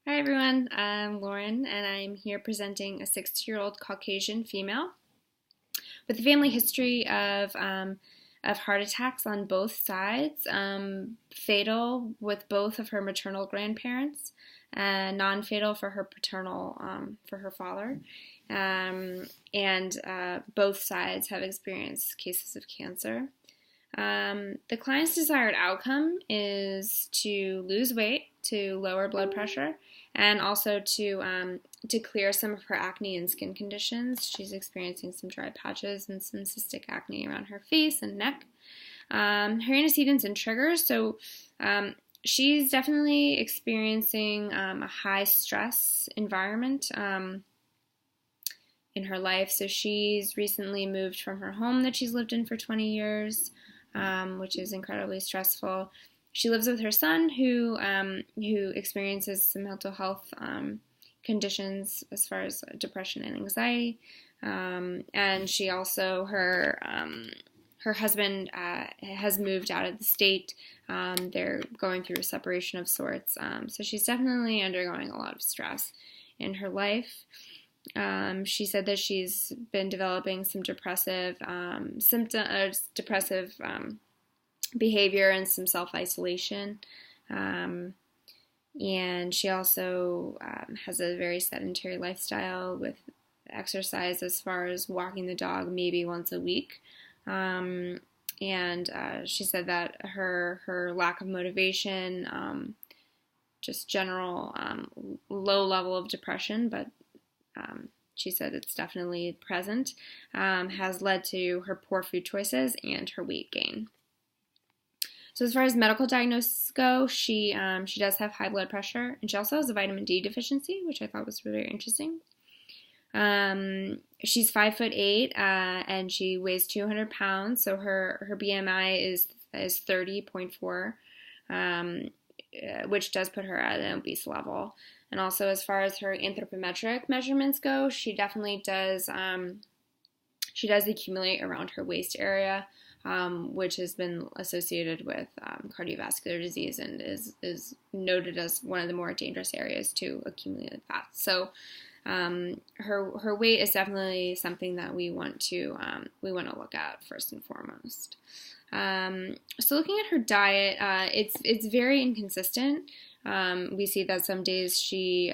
Hi everyone, I'm Lauren and I'm here presenting a 60-year-old Caucasian female with a family history of heart attacks on both sides, fatal with both of her maternal grandparents, and non-fatal for her paternal, for her father. And both sides have experienced cases of cancer. The client's desired outcome is to lose weight, to lower blood pressure, and also to clear some of her acne and skin conditions. She's experiencing some dry patches and some cystic acne around her face and neck. Her antecedents and triggers. So she's definitely experiencing a high stress environment in her life. So she's recently moved from her home that she's lived in for 20 years. Which is incredibly stressful. She lives with her son, who experiences some mental health conditions as far as depression and anxiety, and she also her husband has moved out of the state. They're going through a separation of sorts, so she's definitely undergoing a lot of stress in her life. She said that she's been developing some depressive behavior and some self-isolation. And she also has a very sedentary lifestyle with exercise as far as walking the dog maybe once a week. And she said that her lack of motivation, just general low level of depression, but she said it's definitely present, has led to her poor food choices and her weight gain. So as far as medical diagnoses go, she does have high blood pressure, and she also has a vitamin D deficiency, which I thought was really interesting. She's 5'8", and she weighs 200 pounds, so her BMI is 30.4, which does put her at an obese level. And also, as far as her anthropometric measurements go, she definitely does. She does accumulate around her waist area, which has been associated with cardiovascular disease and is noted as one of the more dangerous areas to accumulate fat. So, her weight is definitely something that we want to look at first and foremost. So, looking at her diet, it's very inconsistent. We see that some days she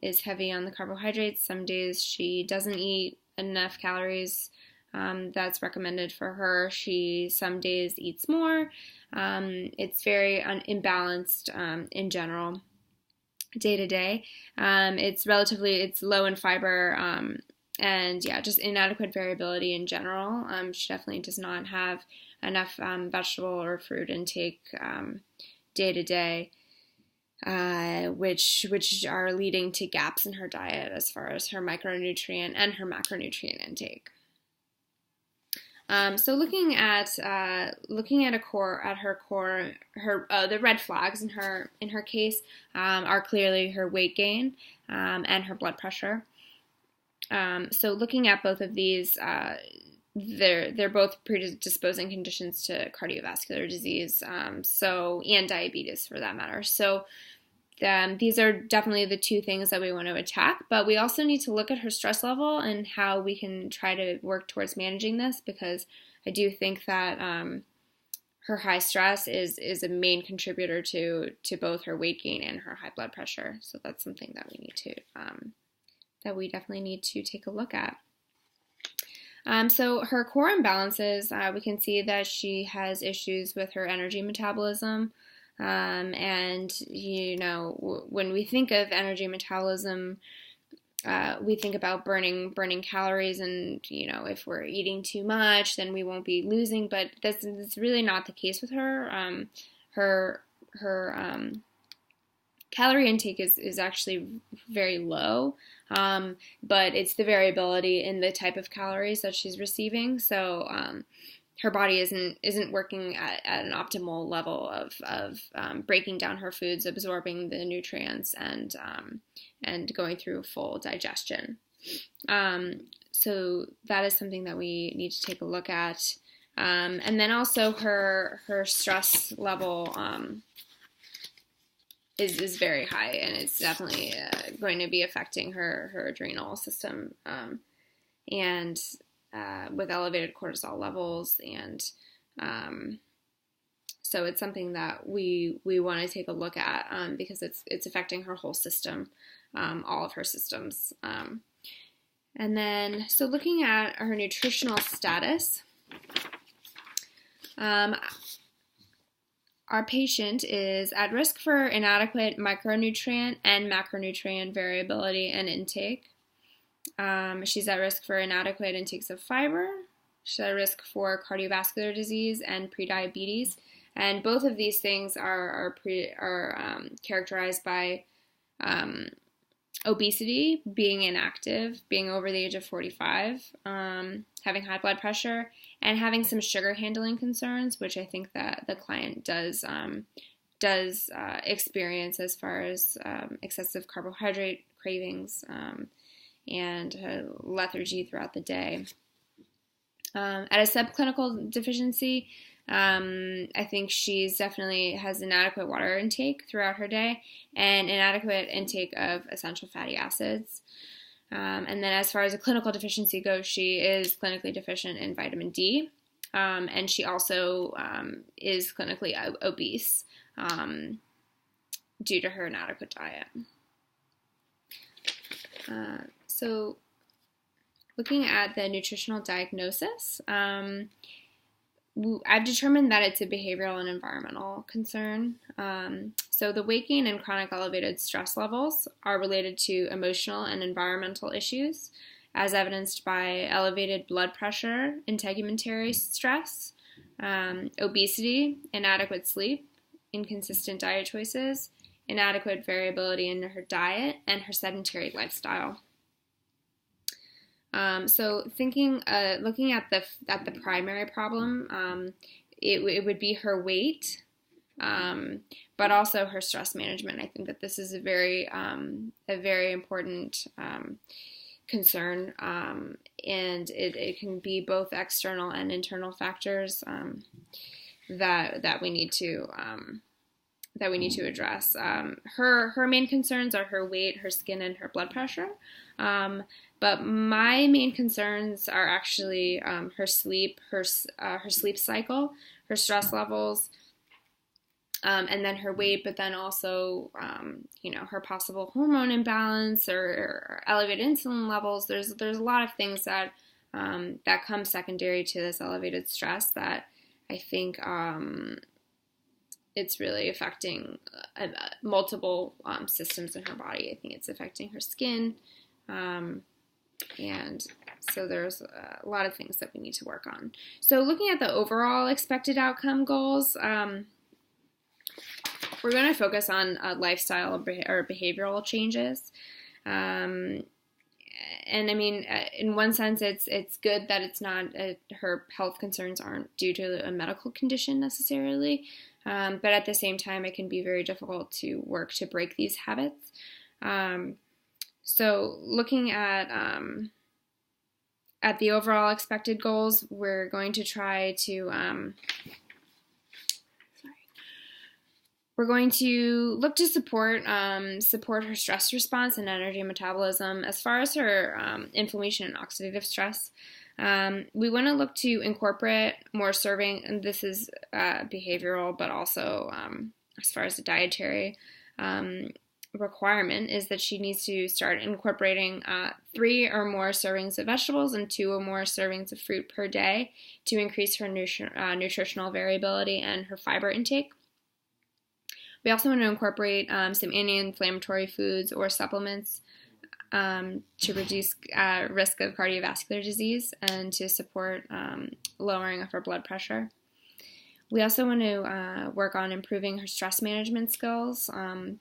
is heavy on the carbohydrates, some days she doesn't eat enough calories that's recommended for her. She some days eats more. It's very imbalanced in general, day to day. It's low in fiber, and yeah, just inadequate variability in general. She definitely does not have enough vegetable or fruit intake day to day. Which are leading to gaps in her diet as far as her micronutrient and her macronutrient intake. So looking at her core, the red flags in her case are clearly her weight gain and her blood pressure. So looking at both of these, they're both predisposing conditions to cardiovascular disease, and diabetes for that matter. So these are definitely the two things that we want to attack, but we also need to look at her stress level and how we can try to work towards managing this, because I do think that her high stress is a main contributor to both her weight gain and her high blood pressure. So that's something that we definitely need to take a look at. So her core imbalances, we can see that she has issues with her energy metabolism. And, when we think of energy metabolism, we think about burning calories, and, if we're eating too much, then we won't be losing, but that's really not the case with her. Her calorie intake is actually very low, but it's the variability in the type of calories that she's receiving. So, her body isn't working at an optimal level of breaking down her foods, absorbing the nutrients, and going through full digestion. So that is something that we need to take a look at. And then also her stress level is very high, and it's definitely going to be affecting her adrenal system, and with elevated cortisol levels, and so it's something that we want to take a look at, because it's affecting her whole system, all of her systems. And then, so looking at her nutritional status, our patient is at risk for inadequate micronutrient and macronutrient variability and intake. She's at risk for inadequate intakes of fiber. She's at risk for cardiovascular disease and prediabetes. And both of these things are characterized by obesity, being inactive, being over the age of 45, having high blood pressure, and having some sugar handling concerns, which I think that the client does experience as far as excessive carbohydrate cravings and lethargy throughout the day. At a subclinical deficiency, I think she's definitely has inadequate water intake throughout her day and inadequate intake of essential fatty acids. And then as far as a clinical deficiency goes, she is clinically deficient in vitamin D, and she also is clinically obese due to her inadequate diet. So looking at the nutritional diagnosis, I've determined that it's a behavioral and environmental concern. So the weight gain and chronic elevated stress levels are related to emotional and environmental issues, as evidenced by elevated blood pressure, integumentary stress, obesity, inadequate sleep, inconsistent diet choices, inadequate variability in her diet, and her sedentary lifestyle. So looking at the primary problem, it would be her weight, but also her stress management. I think that this is a very important concern, and it can be both external and internal factors that we need to address. Her main concerns are her weight, her skin, and her blood pressure. But my main concerns are actually her sleep, her sleep cycle, her stress levels, and then her weight. But then also, her possible hormone imbalance or elevated insulin levels. There's a lot of things that come secondary to this elevated stress that I think it's really affecting multiple systems in her body. I think it's affecting her skin. And so there's a lot of things that we need to work on. So looking at the overall expected outcome goals, we're going to focus on lifestyle or behavioral changes. And I mean, in one sense, it's good that it's not her health concerns aren't due to a medical condition necessarily, but at the same time, it can be very difficult to work to break these habits. So looking at the overall expected goals, we're going to try to we're going to look to support her stress response and energy metabolism. As far as her inflammation and oxidative stress, we want to look to incorporate more serving, and this is behavioral, but also as far as the dietary requirement is that she needs to start incorporating 3 or more servings of vegetables and 2 or more servings of fruit per day to increase her nutritional variability and her fiber intake. We also want to incorporate some anti-inflammatory foods or supplements to reduce risk of cardiovascular disease and to support lowering of her blood pressure. We also want to work on improving her stress management skills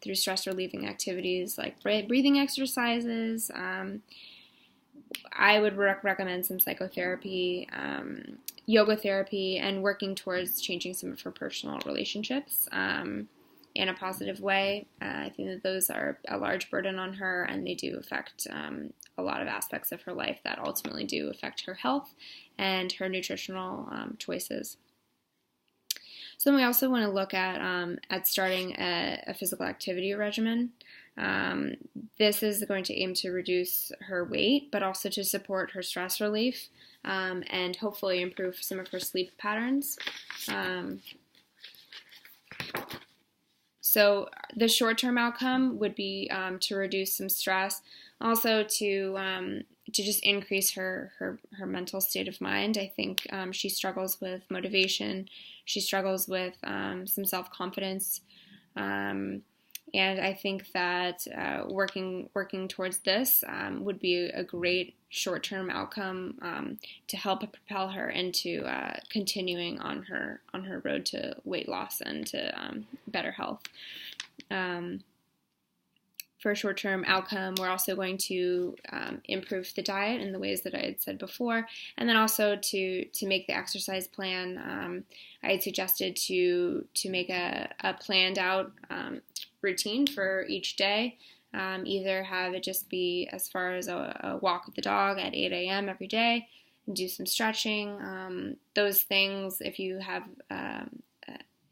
through stress-relieving activities like breathing exercises. I would recommend some psychotherapy, yoga therapy, and working towards changing some of her personal relationships in a positive way. I think that those are a large burden on her, and they do affect a lot of aspects of her life that ultimately do affect her health and her nutritional choices. So we also want to look at starting a physical activity regimen. This is going to aim to reduce her weight, but also to support her stress relief and hopefully improve some of her sleep patterns. So the short-term outcome would be to reduce some stress, also to just increase her mental state of mind. I think she struggles with motivation. She struggles with some self-confidence. And I think that working towards this would be a great short-term outcome to help propel her into continuing on her road to weight loss and to better health. For a short-term outcome, we're also going to improve the diet in the ways that I had said before, and then also to make the exercise plan. I had suggested to make a planned out routine for each day. Either have it just be as far as a walk with the dog at 8 a.m. every day, and do some stretching. Those things, if you have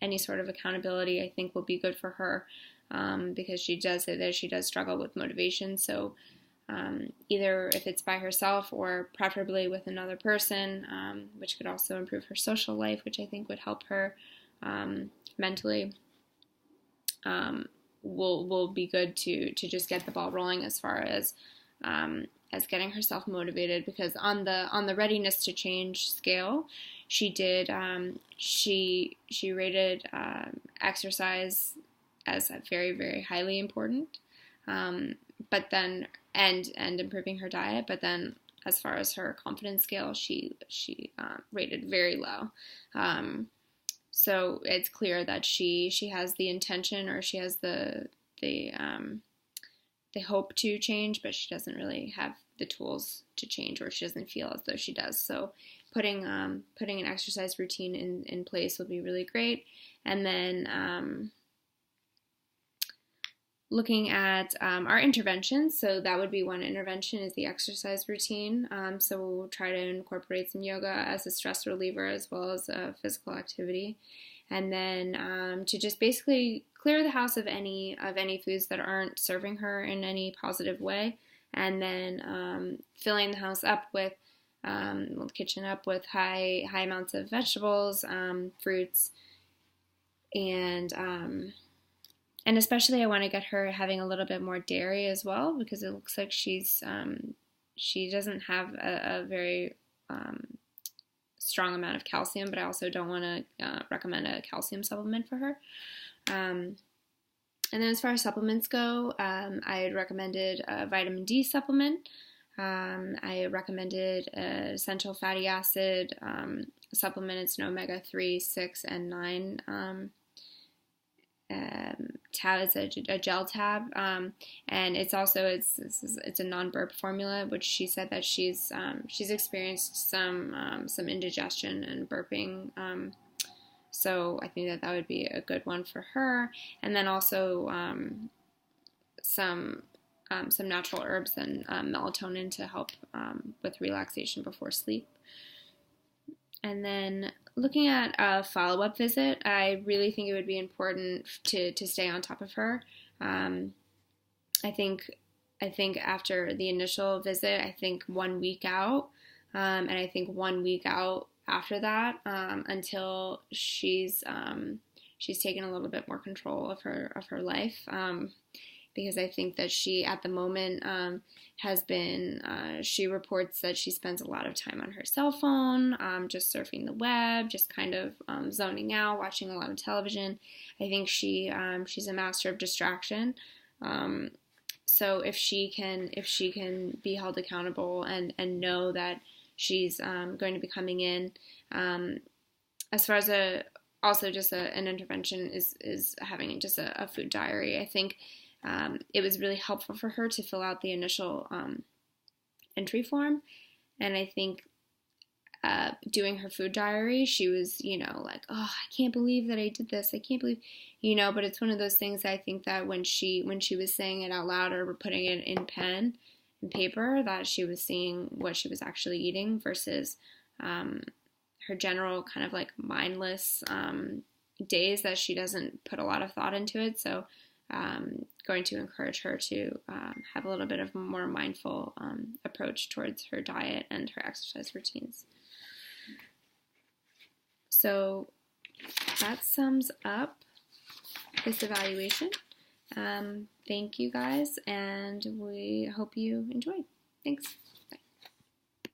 any sort of accountability, I think will be good for her. Because she does say that she does struggle with motivation. So either if it's by herself or preferably with another person, which could also improve her social life, which I think would help her mentally, will be good to just get the ball rolling as far as getting herself motivated. Because on the readiness to change scale, she did she rated exercise as very, very highly important, but then and improving her diet. But then, as far as her confidence scale, she rated very low. So it's clear that she has the intention, or she has the hope to change, but she doesn't really have the tools to change, or she doesn't feel as though she does. So putting an exercise routine in place would be really great. And then looking at our interventions. So that would be one intervention is the exercise routine. So we'll try to incorporate some yoga as a stress reliever as well as a physical activity. And then to just basically clear the house of any foods that aren't serving her in any positive way. And then filling the house up with, the kitchen up with high amounts of vegetables, fruits, and especially I want to get her having a little bit more dairy as well, because it looks like she doesn't have a very strong amount of calcium, but I also don't want to recommend a calcium supplement for her. And then as far as supplements go, I had recommended a vitamin D supplement. I recommended an essential fatty acid supplement. It's an omega-3, 6, and 9 tab. It's a gel tab, and it's also it's a non-burp formula, which she said that she's experienced some indigestion and burping. So I think that would be a good one for her. And then also some natural herbs and melatonin to help with relaxation before sleep. And then looking at a follow-up visit, I really think it would be important to stay on top of her. I think after the initial visit, I think 1 week out, and I think 1 week out after that, until she's taken a little bit more control of her life. Because I think that she, at the moment, has been, she reports that she spends a lot of time on her cell phone, just surfing the web, just kind of zoning out, watching a lot of television. I think she's a master of distraction. So if she can be held accountable and know that she's going to be coming in, as far as an intervention is having just a food diary. I think it was really helpful for her to fill out the initial entry form, and I think doing her food diary, she was, like, oh, I can't believe that I did this. I can't believe, but it's one of those things I think that when she was saying it out loud or putting it in pen and paper, that she was seeing what she was actually eating versus her general kind of like mindless days that she doesn't put a lot of thought into it. So going to encourage her to have a little bit of a more mindful approach towards her diet and her exercise routines. So that sums up this evaluation. Thank you guys, and we hope you enjoyed. Thanks. Bye.